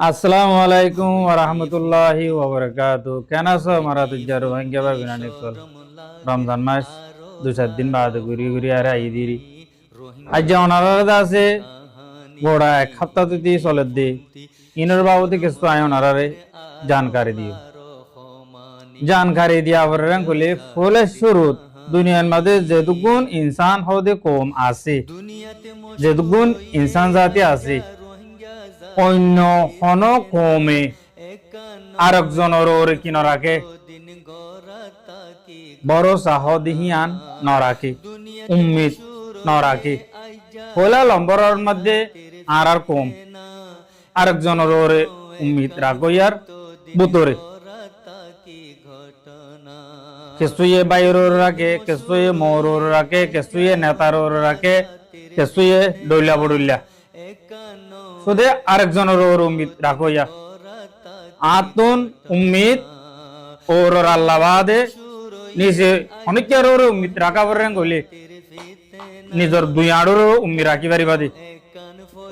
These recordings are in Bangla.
আসসালামু আলাইকুম ওয়া রাহমাতুল্লাহি ওয়া বারাকাতুহু। কেন আছো মারা তুজ্জা রোহিঙ্গা বা বিনা নিকল রমজান মাস 2-4 দিন বাদে ঘুরি ঘুরি আর আই দিরি আজ যে অনারারা আছে বড়া এক সপ্তাহ তুই চলে দে ইনর বাবুতে কিছু আয় অনারারে জানকারি দিও জানকারি দিয়া বলেন কইলে ফুলে শুরুত দুনিয়ার মাঝে যেটুকুন ইনসান হদে কম আছে যেটুকুন ইনসান জাতি আছে অন্য হন কমে আরেকজনের ওরে কি নরাকে বড় সাহদিহিয়ান নরাকে উম্মিদ নরাকে হলা লম্বরের মধ্যে আর কম আরেকজনের ওরে উম্মিদ রাখইয়ার বুতরে কেসুয়ে বাইরের রাখে কেসুয়ে মোরর রাখে কেসুয়ে নেতার রাখে কেসুয়ে ডইলা বড়ইলা শুধু আরেকজনের ওর উম্মিদ রাখইয়া আতুন উম্মিদ ওর আল্লাহবাদে নিজে অনেকের ওর উম্মিদ রাখা পারেন কইলে নিজের দুই আড়র উম্মিদ রাখি পারিবা দে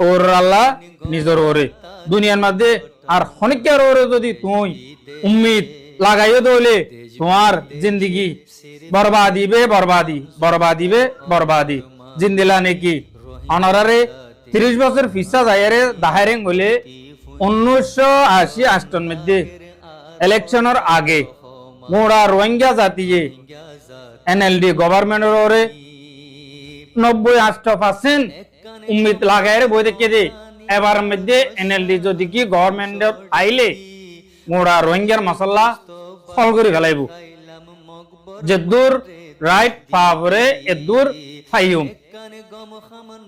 ওর আল্লাহ নিজের ওরে দুনিয়ার মধ্যে আর অনেকের ওরে যদি তুই উম্মিদ লাগাইও দলে তোমার জিন্দগি বরবাদিবে বরবাদি বরবাদিবে বরবাদি জিন্দিলা নাকি অনারারে 30 বছর ফিসা যায়ারে দাহারেং হলে 1980 মধ্যে ইলেকশনের আগে মোরা রোহিঙ্গা জাতিয়ে এনএলডি গভর্নমেন্টের ওরে 90-8% উম্মিদ লাগাইরে বই দেখে দে এবার মধ্যে এনএলডি যদি কি গভর্নমেন্ট আইলে মোরা রোহিঙ্গার মশলা ফল করে ফেলাইব যে দূর রাইট পাবরে এ দূর ফাইম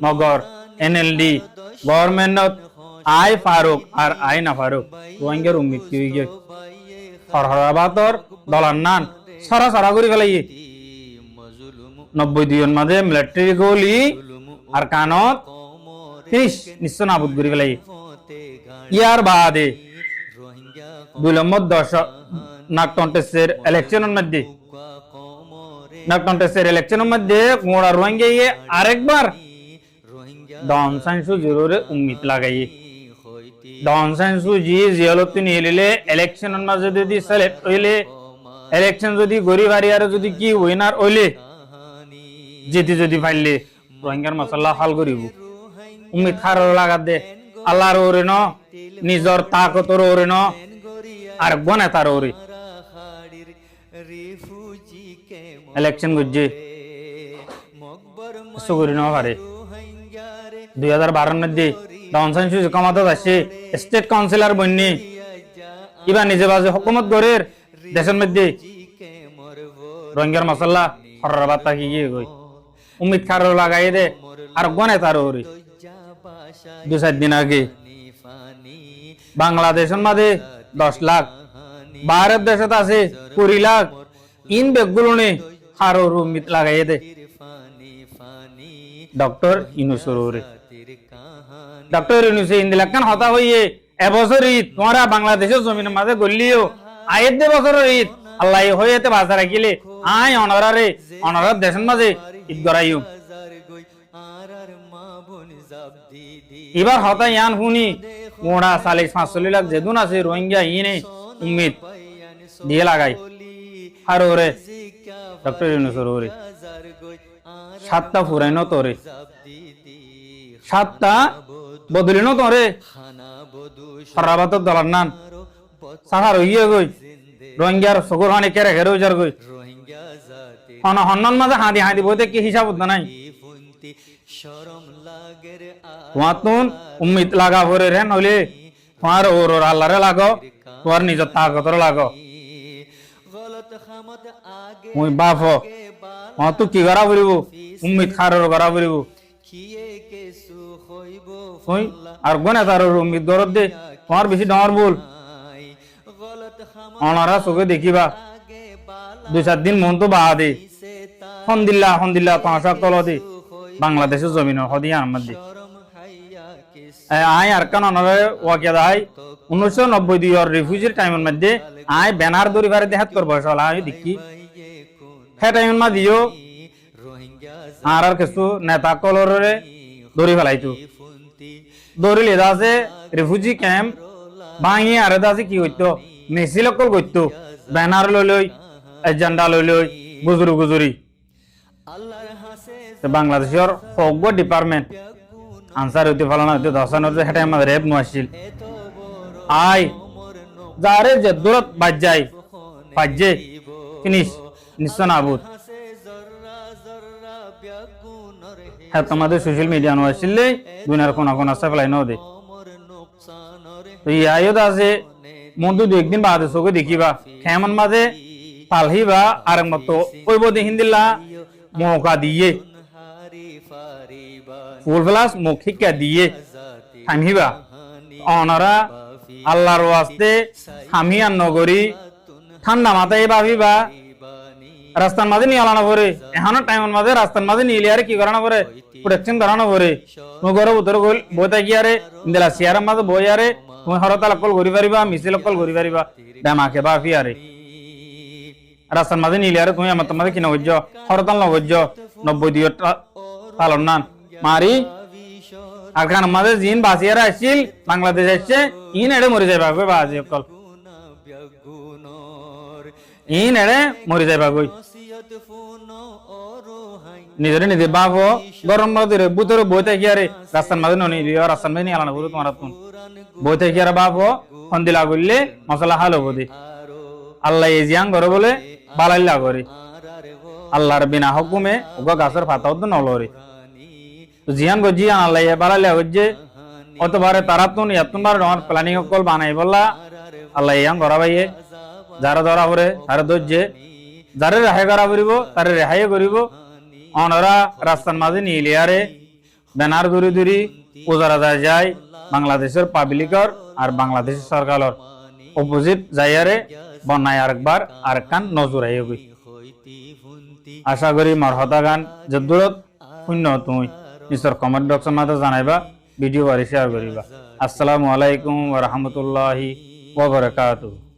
মগর এনএলডি গভর্নমেন্ট আই ফারুক আর আই না ফারুক রোহিঙ্গার উম্মিদ কি হয়ে গিয়ে হরহরাবাদর দলার নান সারা সারা করে ফেলাই 92 মাঝে মিলিটারি গোলি আর কানত 30 নিশ্চয় নাবুদ করে ফেলাই ইয়ার বাদে 2 নম্বর দশক নাগটন্টেসের ইলেকশনের মধ্যে নাগটন্টেসের ইলেকশনের মধ্যে মোড়া রোহিঙ্গা আরেকবার ডন সাইন্সু জরুরে উম্মিদ লাগাই ডন সাইন্সু জি জিয়ালতি নিলে ইলেকশনের মাঝে যদি সিলেক্ট হইলে ইলেকশন যদি গরিব আরিয়ারে যদি কি উইনার হইলে জিতি যদি পাইলে রোহিঙ্গার মশলা হাল করিব উম্মিদ খার লাগা দে আল্লাহর ওরে ন নিজর তাকতর ওরে ন আর গনে তার ওরে ইলেকশন গুজে সুগরি ন পারে 2012 মধ্যে ডাউন সাইন্স ক্ষমতা আসছে স্টেট কাউন্সিলর বন্যে এবার নিজে বাজে হুকুমত গরের দেশের মধ্যে রোহিঙ্গার মশলা হররাবাদ থাকি গিয়ে গই উম্মিদ খার লাগাই দে আর গনে তার ওরে 2-4 দিন আগে বাংলাদেশের মাঝে 10 লাখ ভারত দেশত আছে 20 লাখ ইন বেগুলো নে হারোর উম্মিদ লাগাই দে ডক্টর ইনুসুরে ডক্টর ইনুসে ইন্দিলাকান হতা হইয়ে এবছর ঈদ তোমরা বাংলাদেশের জমিনের মাঝে গল্লিও আয়ের দে বছরের ঈদ আল্লাহ হইতে বাজা রাখিলে আয় অনারারে অনারার দেশের মাঝে ঈদ গড়াইও এবার হতা ইয়ান শুনি মোড়া 40-45 লাখ যেদুন আছে রোহিঙ্গা ইনে উম্মিদ দিয়ে লাগাই আর ওরে ডক্টর ইউনুসের ওরে 7টা ফুরাইনো তোরে 7টা বদলিনো তোরে হররাবাদর দলার নান সাহার হইয়ে গই রোহিঙ্গার সগর হানে কেরে ঘেরে উজার গই হন্নন মাঝে হাঁদি হাঁদি বইতে কি হিসাব নাই তোমার তুন উম্মিদ লাগা ভরে রে নইলে তোমার ওর আল্লাহরে লাগো তোমার নিজের তাকতরে লাগো মুই বাপ তো কি করা পড়িব উম্মিদ খারের করা পড়িব আর গনে তার উম্মিদ দরদ দে তোমার বেশি ডর বল অনারা চোখে দেখিবা 2-4 দিন মন তো বাহা দে হন্দিল্লা হন্দিল্লা তোমার তল দে বাংলাদেশের জমিন হদিয়া আমার দে আয় আর কান অনারে ওয়াকিয়া দাই 1992 রিফিউজির টাইমের মধ্যে আয় ব্যানার দড়ি বারে দেহাত করবো চলা আমি দেখি হ্যাঁ টাইমের মা দিও আর কিছু নেতা কলরে দড়ি ফেলাইতো দৌড়ি লেদা আছে রিফিউজি ক্যাম্প ভাঙি আরে দাসি কি হইতো মিছিল অকল করতো ব্যানার লই লই এজেন্ডা লই লই গুজুরি গুজুরি বাংলাদেশের সব ডিপার্টমেন্ট আনসার হইতে ফলানো হইতে দশানোর যে হেঁটে আমাদের রেপ নোয়াছিল আই যারে যে দূরত বাজ যায় বাজে ফিনিশ নিশ্চয় নাবুদ হ্যাঁ তোমাদের সোশ্যাল মিডিয়া নোয়াছিলে দুনিয়ার কোন কোন আছে ফেলাই নদে তো ইয়াইও আছে মন্টু দু একদিন বাদে চোখে দেখিবা কেমন মাঝে পালহিবা আর মতো ওইব দেখিন দিলা মৌকা দিয়ে ফুল ফ্লাস মুখ শিক্ষা দিয়ে থামিবা অনারা আল্লাহর ওয়াস্তে হামি আর নগরী ঠান্ডা মাথায় ভাবিবা রাস্তার মাঝে নিয়ে আলানো পরে এখনো টাইমের মাঝে রাস্তার মাঝে নিয়ে আর কি করানো পরে প্রোটেকশন ধরানো পরে তুমি ঘরে উত্তর বই থাকি আরে ইন্দিরা চেয়ারের মাঝে বই আরে তুমি হরতাল অকল ঘুরি পারিবা মিছিল অকল ঘুরি পারিবা ডামাকে বাফি আরে রাস্তার মাঝে নিলে আরে তুমি আমার তোমাদের কিনা হইজ হরতাল নগজ 90 দিও পালন না মারি আর খান মাঝে জিন বাসিয়ারা আসছিল বাংলাদেশ আসছে ইন এড়ে মরে যাইবা গো বাজি অকল ইন এড়ে মরে যাইবা গই নিজের নিজে বাপ গরম নদীর বুতরে বই থাকি আরে রাস্তার মাঝে ননি রাস্তার মাঝে নিয়ে আলানো বলে তোমার বই থাকি আর বাপ সন্দিলা করলে মশলা হাল হবো দি আল্লাহ এই জিয়াং করে বলে বালাইলা করে আল্লাহর বিনা হুকুমে ওগো গাছের পাতাও তো নলরে তো জিয়ান গো জিয়ান আল্লাহ বালাইলা হচ্ছে অতবারে তারা তো এতবার আমার প্ল্যানিং কল বানাই বললা আল্লাহ ইয়াং করা ভাইয়ে যারা ধরা পড়ে তারা ধরছে যারে রেহাই করা করিব তারে রেহাই করিব অনরা রাস্তার মাঝে নিয়ে আরে ব্যানার দূরে দূরে ওজারা যায় বাংলাদেশের পাবলিকর আর বাংলাদেশের সরকারের অপোজিট যাইয়ারে বন্যায় আরেকবার আরেকখান নজর আই গই আশা করি মরহতা গান যে দূরত শূন্য তুমি নিশ্চয় কমেন্ট বক্সের মাঝে জানাইবা ভিডিও বাড়ি শেয়ার করিবা আসসালামু আলাইকুম ওয়া রাহমাতুল্লাহি ওয়া বারাকাতুহু।